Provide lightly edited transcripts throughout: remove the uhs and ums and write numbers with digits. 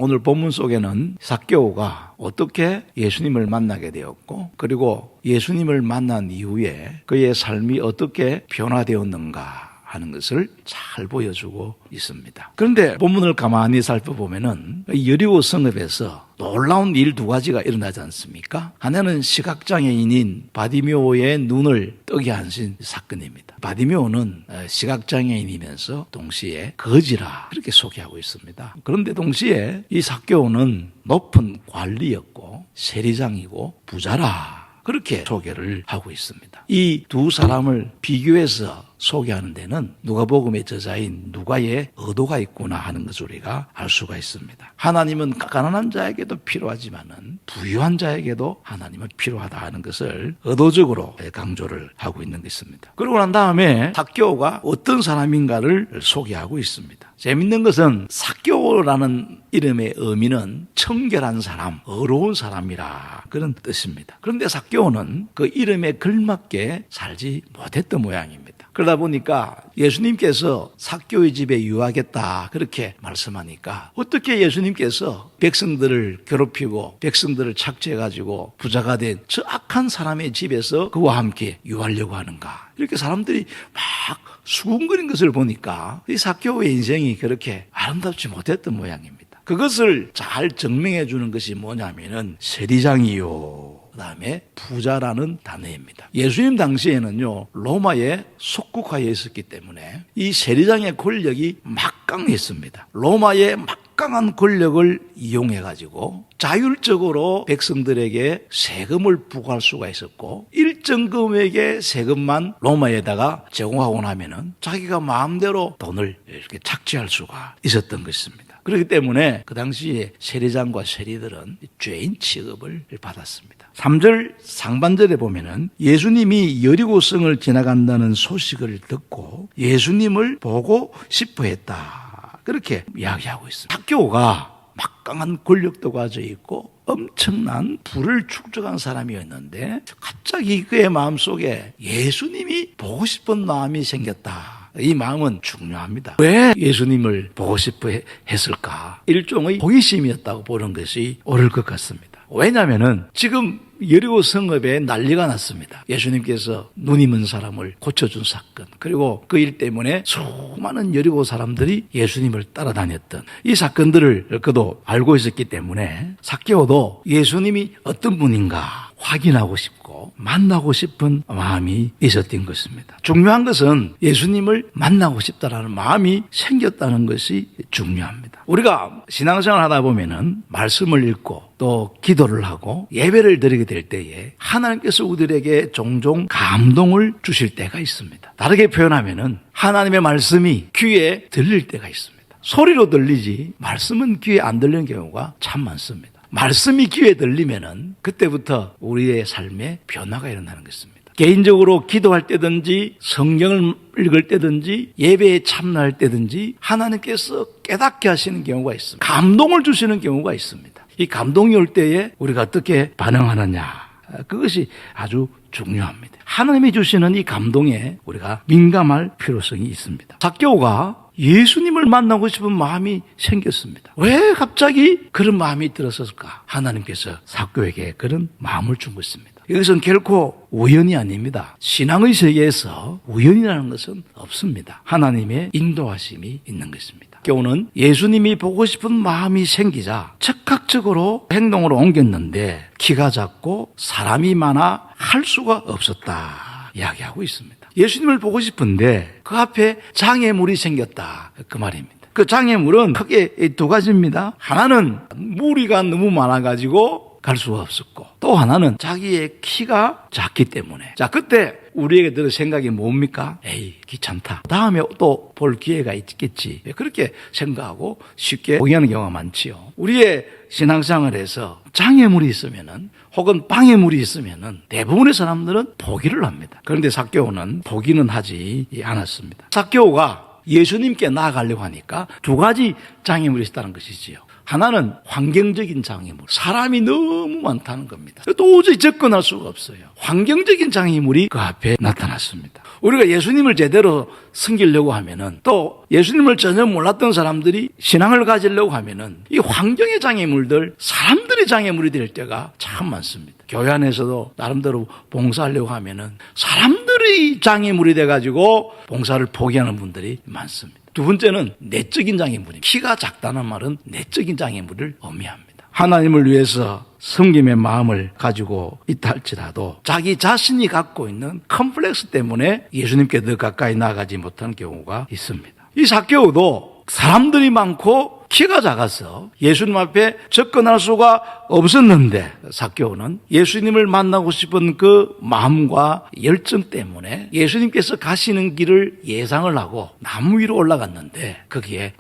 오늘 본문 속에는 삭개오가 어떻게 예수님을 만나게 되었고, 그리고 예수님을 만난 이후에 그의 삶이 어떻게 변화되었는가 하는 것을 잘 보여주고 있습니다. 그런데 본문을 가만히 살펴보면은 여리고 성읍에서 놀라운 일 두 가지가 일어나지 않습니까? 하나는 시각장애인인 바디메오의 눈을 뜨게 하신 사건입니다. 바디메오는 시각장애인이면서 동시에 거지라 그렇게 소개하고 있습니다. 그런데 동시에 이 삭개오는 높은 관리였고 세리장이고 부자라 그렇게 소개를 하고 있습니다. 이 두 사람을 비교해서 소개하는 데는 누가복음의 저자인 누가의 의도가 있구나 하는 것을 우리가 알 수가 있습니다. 하나님은 가난한 자에게도 필요하지만은 부유한 자에게도 하나님은 필요하다 하는 것을 의도적으로 강조를 하고 있는 것입니다. 그러고 난 다음에 삭개오가 어떤 사람인가를 소개하고 있습니다. 재밌는 것은 삭개오라는 이름의 의미는 청결한 사람, 의로운 사람이라 그런 뜻입니다. 그런데 삭개오는 그 이름에 걸맞게 살지 못했던 모양입니다. 그러다 보니까 예수님께서 삭개오의 집에 유하겠다 그렇게 말씀하니까 어떻게 예수님께서 백성들을 괴롭히고 백성들을 착취해가지고 부자가 된 저 악한 사람의 집에서 그와 함께 유하려고 하는가, 이렇게 사람들이 막 수군거린 것을 보니까 이 삭개오의 인생이 그렇게 아름답지 못했던 모양입니다. 그것을 잘 증명해 주는 것이 뭐냐면은 세리장이요, 그다음에 부자라는 단어입니다. 예수님 당시에는요 로마에 속국하여 있었기 때문에 이 세리장의 권력이 막강했습니다. 로마의 막강한 권력을 이용해 가지고 자율적으로 백성들에게 세금을 부과할 수가 있었고, 일정 금액의 세금만 로마에다가 제공하고 나면은 자기가 마음대로 돈을 이렇게 착취할 수가 있었던 것입니다. 그렇기 때문에 그 당시에 세리장과 세리들은 죄인 취급을 받았습니다. 3절 상반절에 보면은 예수님이 여리고성을 지나간다는 소식을 듣고 예수님을 보고 싶어 했다 그렇게 이야기하고 있습니다. 삭개오가 막강한 권력도 가져 있고 엄청난 부를 축적한 사람이었는데 갑자기 그의 마음속에 예수님이 보고 싶은 마음이 생겼다. 이 마음은 중요합니다. 왜 예수님을 보고 싶어 했을까? 일종의 호기심이었다고 보는 것이 옳을 것 같습니다. 왜냐하면은 지금 여리고 성읍에 난리가 났습니다. 예수님께서 눈이 먼 사람을 고쳐준 사건, 그리고 그 일 때문에 수많은 여리고 사람들이 예수님을 따라다녔던 이 사건들을 그도 알고 있었기 때문에 삭개오도 예수님이 어떤 분인가 확인하고 싶고 만나고 싶은 마음이 있었던 것입니다. 중요한 것은 예수님을 만나고 싶다라는 마음이 생겼다는 것이 중요합니다. 우리가 신앙생활 하다 보면은 말씀을 읽고 또 기도를 하고 예배를 드리게 될 때에 하나님께서 우리에게 종종 감동을 주실 때가 있습니다. 다르게 표현하면은 하나님의 말씀이 귀에 들릴 때가 있습니다. 소리로 들리지 말씀은 귀에 안 들리는 경우가 참 많습니다. 말씀이 귀에 들리면은 그때부터 우리의 삶에 변화가 일어나는 것입니다. 개인적으로 기도할 때든지 성경을 읽을 때든지 예배에 참여할 때든지 하나님께서 깨닫게 하시는 경우가 있습니다. 감동을 주시는 경우가 있습니다. 이 감동이 올 때에 우리가 어떻게 반응하느냐, 그것이 아주 중요합니다. 하나님이 주시는 이 감동에 우리가 민감할 필요성이 있습니다. 삭개오가 예수님을 만나고 싶은 마음이 생겼습니다. 왜 갑자기 그런 마음이 들었을까? 하나님께서 삭개오에게 그런 마음을 준 것입니다. 이것은 결코 우연이 아닙니다. 신앙의 세계에서 우연이라는 것은 없습니다. 하나님의 인도하심이 있는 것입니다. 삭개오는 예수님이 보고 싶은 마음이 생기자 즉각적으로 행동으로 옮겼는데 키가 작고 사람이 많아 할 수가 없었다 이야기하고 있습니다. 예수님을 보고 싶은데 그 앞에 장애물이 생겼다 그 말입니다. 그 장애물은 크게 두 가지입니다. 하나는 무리가 너무 많아가지고 갈 수가 없었고, 또 하나는 자기의 키가 작기 때문에. 자, 그때 우리에게 들을 생각이 뭡니까? 에이, 귀찮다. 다음에 또 볼 기회가 있겠지. 그렇게 생각하고 쉽게 포기하는 경우가 많지요. 우리의 신앙생활에서 장애물이 있으면은 혹은 방해물이 있으면은 대부분의 사람들은 포기를 합니다. 그런데 삭개오는 포기는 하지 않았습니다. 삭개오가 예수님께 나아가려고 하니까 두 가지 장애물이 있다는 것이지요. 하나는 환경적인 장애물. 사람이 너무 많다는 겁니다. 도저히 접근할 수가 없어요. 환경적인 장애물이 그 앞에 나타났습니다. 우리가 예수님을 제대로 섬기려고 하면은, 또 예수님을 전혀 몰랐던 사람들이 신앙을 가지려고 하면은 이 환경의 장애물들, 사람들의 장애물이 될 때가 참 많습니다. 교회 안에서도 나름대로 봉사하려고 하면은 사람들의 장애물이 돼가지고 봉사를 포기하는 분들이 많습니다. 두 번째는 내적인 장애물입니다. 키가 작다는 말은 내적인 장애물을 의미합니다. 하나님을 위해서 섬김의 마음을 가지고 있다 할지라도 자기 자신이 갖고 있는 컴플렉스 때문에 예수님께 더 가까이 나가지 못하는 경우가 있습니다. 이 삭개오도 사람들이 많고 키가 작아서 예수님 앞에 접근할 수가 없었는데, 삭개오는 예수님을 만나고 싶은 그 마음과 열정 때문에 예수님께서 가시는 길을 예상을 하고 나무 위로 올라갔는데 거기에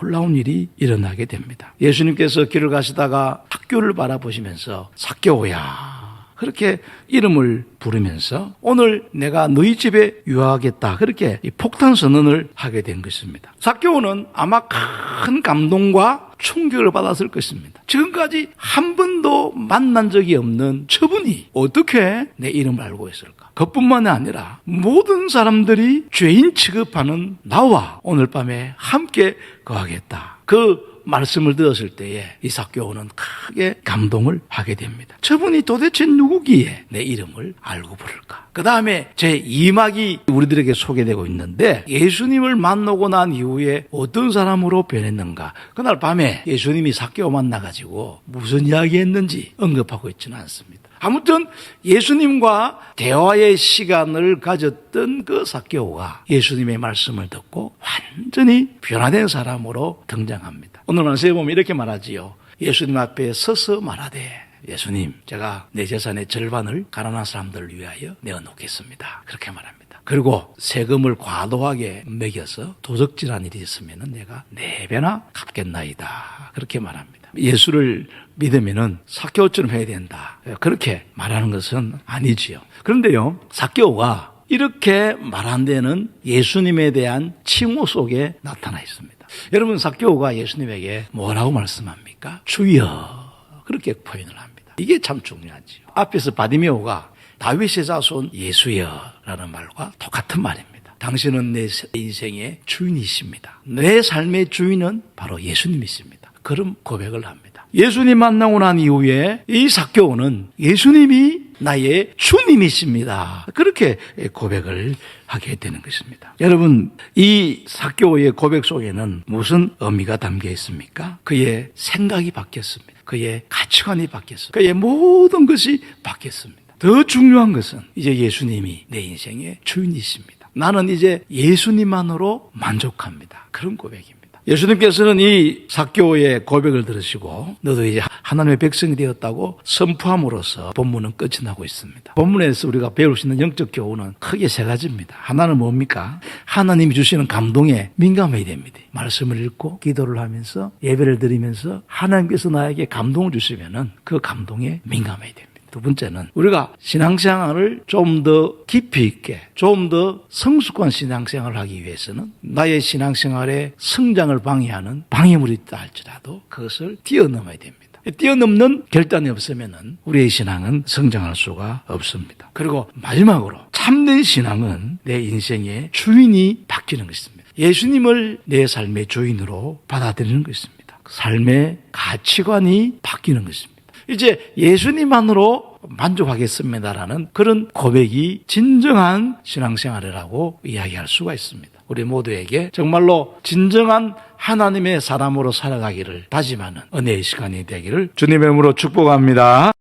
놀라운 일이 일어나게 됩니다. 예수님께서 길을 가시다가 학교를 바라보시면서 삭개오야 그렇게 이름을 부르면서 오늘 내가 너희 집에 유하겠다, 그렇게 폭탄 선언을 하게 된 것입니다. 삭개오는 아마 큰 감동과 충격을 받았을 것입니다. 지금까지 한 번도 만난 적이 없는 저분이 어떻게 내 이름을 알고 있을까? 그뿐만이 아니라 모든 사람들이 죄인 취급하는 나와 오늘 밤에 함께 거하겠다, 그 말씀을 들었을 때에 이 삭개오는 크게 감동을 하게 됩니다. 저분이 도대체 누구기에 내 이름을 알고 부를까? 그 다음에 제2막이 우리들에게 소개되고 있는데, 예수님을 만나고 난 이후에 어떤 사람으로 변했는가? 그날 밤에 예수님이 삭개오 만나가지고 무슨 이야기 했는지 언급하고 있지는 않습니다. 아무튼 예수님과 대화의 시간을 가졌던 그 삭개오가 예수님의 말씀을 듣고 완전히 변화된 사람으로 등장합니다. 오늘 말씀에 보면 이렇게 말하지요. 예수님 앞에 서서 말하되, 예수님, 제가 내 재산의 절반을 가난한 사람들을 위하여 내어놓겠습니다. 그렇게 말합니다. 그리고 세금을 과도하게 매겨서 도적질한 일이 있으면 내가 4배나 갚겠나이다. 그렇게 말합니다. 예수를 믿으면은 삭개오처럼 해야 된다, 그렇게 말하는 것은 아니지요. 그런데요, 삭개오가 이렇게 말한 데는 예수님에 대한 칭호 속에 나타나 있습니다. 여러분, 삭개오가 예수님에게 뭐라고 말씀합니까? 주여, 그렇게 표현을 합니다. 이게 참 중요하지요. 앞에서 바디메오가 다윗의 자손 예수여라는 말과 똑같은 말입니다. 당신은 내 인생의 주인이십니다. 내 삶의 주인은 바로 예수님이십니다. 그런 고백을 합니다. 예수님 만나고 난 이후에 이 삭개오는 예수님이 나의 주님이십니다, 그렇게 고백을 하게 되는 것입니다. 여러분, 이 삭개오의 고백 속에는 무슨 의미가 담겨 있습니까? 그의 생각이 바뀌었습니다. 그의 가치관이 바뀌었습니다. 그의 모든 것이 바뀌었습니다. 더 중요한 것은 이제 예수님이 내 인생의 주인이십니다. 나는 이제 예수님만으로 만족합니다. 그런 고백입니다. 예수님께서는 이 삭개오의 고백을 들으시고 너도 이제 하나님의 백성이 되었다고 선포함으로써 본문은 끝이 나고 있습니다. 본문에서 우리가 배울 수 있는 영적 교훈은 크게 3가지입니다. 하나는 뭡니까? 하나님이 주시는 감동에 민감해야 됩니다. 말씀을 읽고 기도를 하면서 예배를 드리면서 하나님께서 나에게 감동을 주시면은 그 감동에 민감해야 됩니다. 두 번째는 우리가 신앙생활을 좀 더 깊이 있게, 좀 더 성숙한 신앙생활을 하기 위해서는 나의 신앙생활의 성장을 방해하는 방해물이 있다 할지라도 그것을 뛰어넘어야 됩니다. 뛰어넘는 결단이 없으면 우리의 신앙은 성장할 수가 없습니다. 그리고 마지막으로 참된 신앙은 내 인생의 주인이 바뀌는 것입니다. 예수님을 내 삶의 주인으로 받아들이는 것입니다. 삶의 가치관이 바뀌는 것입니다. 이제 예수님만으로 만족하겠습니다라는 그런 고백이 진정한 신앙생활이라고 이야기할 수가 있습니다. 우리 모두에게 정말로 진정한 하나님의 사람으로 살아가기를 다짐하는 은혜의 시간이 되기를 주님의 이름으로 축복합니다.